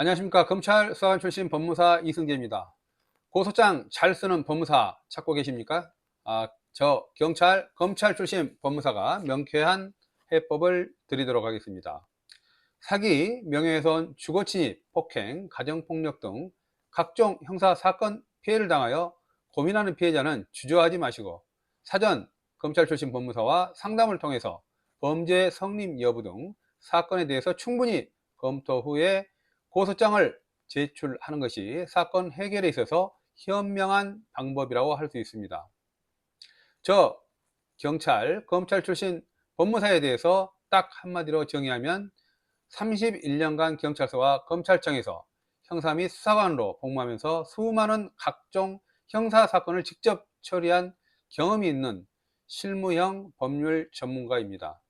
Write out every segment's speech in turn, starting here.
안녕하십니까. 검찰 수사관 출신 법무사 이승재입니다. 고소장 잘 쓰는 법무사 찾고 계십니까? 저 경찰, 검찰 출신 법무사가 명쾌한 해법을 드리도록 하겠습니다. 사기, 명예훼손, 주거침입, 폭행, 가정폭력 등 각종 형사사건 피해를 당하여 고민하는 피해자는 주저하지 마시고 사전 검찰 출신 법무사와 상담을 통해서 범죄 성립 여부 등 사건에 대해서 충분히 검토 후에 고소장을 제출하는 것이 사건 해결에 있어서 현명한 방법이라고 할 수 있습니다. 저 경찰, 검찰 출신 법무사에 대해서 딱 한마디로 정의하면 31년간 경찰서와 검찰청에서 형사 및 수사관으로 복무하면서 수많은 각종 형사사건을 직접 처리한 경험이 있는 실무형 법률 전문가입니다.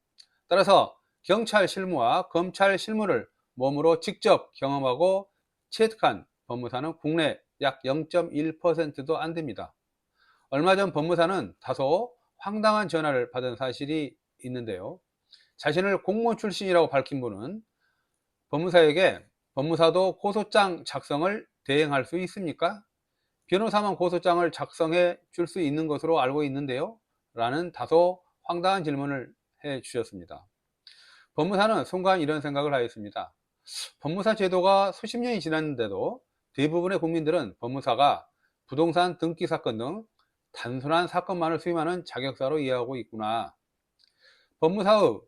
따라서 경찰 실무와 검찰 실무를 몸으로 직접 경험하고 체득한 법무사는 국내 약 0.1%도 안 됩니다. 얼마 전 법무사는 다소 황당한 전화를 받은 사실이 있는데요. 자신을 공무원 출신이라고 밝힌 분은 법무사에게 법무사도 고소장 작성을 대행할 수 있습니까? 변호사만 고소장을 작성해 줄 수 있는 것으로 알고 있는데요. 라는 다소 황당한 질문을 해 주셨습니다. 법무사는 순간 이런 생각을 하였습니다. 법무사 제도가 수십 년이 지났는데도 대부분의 국민들은 법무사가 부동산 등기 사건 등 단순한 사건만을 수임하는 자격사로 이해하고 있구나. 법무사의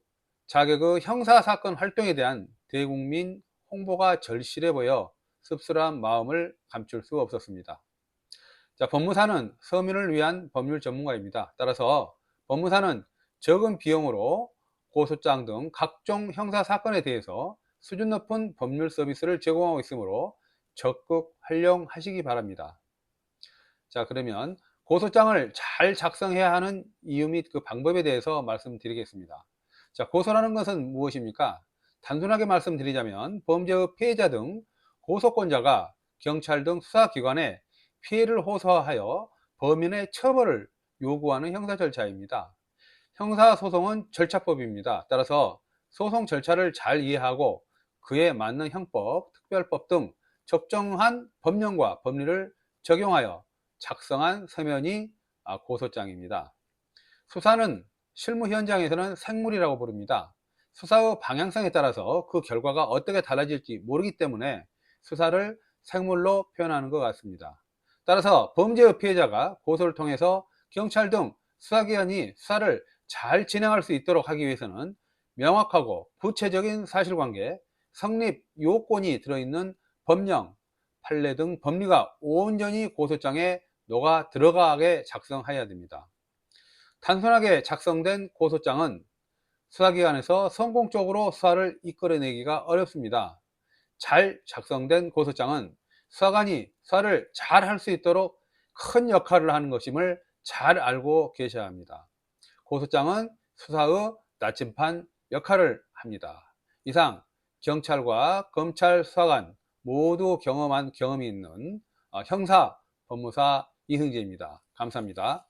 자격의 형사사건 활동에 대한 대국민 홍보가 절실해 보여 씁쓸한 마음을 감출 수 없었습니다. 법무사는 서민을 위한 법률 전문가입니다. 따라서 법무사는 적은 비용으로 고소장 등 각종 형사사건에 대해서 수준 높은 법률 서비스를 제공하고 있으므로 적극 활용하시기 바랍니다. 그러면 고소장을 잘 작성해야 하는 이유 및 그 방법에 대해서 말씀드리겠습니다. 고소라는 것은 무엇입니까? 단순하게 말씀드리자면 범죄의 피해자 등 고소권자가 경찰 등 수사기관에 피해를 호소하여 범인의 처벌을 요구하는 형사 절차입니다. 형사소송은 절차법입니다. 따라서 소송 절차를 잘 이해하고 그에 맞는 형법, 특별법 등 적정한 법령과 법리를 적용하여 작성한 서면이 고소장입니다. 수사는 실무 현장에서는 생물이라고 부릅니다. 수사의 방향성에 따라서 그 결과가 어떻게 달라질지 모르기 때문에 수사를 생물로 표현하는 것 같습니다. 따라서 범죄의 피해자가 고소를 통해서 경찰 등 수사기관이 수사를 잘 진행할 수 있도록 하기 위해서는 명확하고 구체적인 사실관계, 성립 요건이 들어있는 법령, 판례 등 법리가 온전히 고소장에 녹아 들어가게 작성해야 됩니다. 단순하게 작성된 고소장은 수사기관에서 성공적으로 수사를 이끌어내기가 어렵습니다. 잘 작성된 고소장은 수사관이 수사를 잘 할 수 있도록 큰 역할을 하는 것임을 잘 알고 계셔야 합니다. 고소장은 수사의 나침반 역할을 합니다. 이상 경찰과 검찰 수사관 모두 경험한 경험이 있는 형사 법무사 이승재입니다. 감사합니다.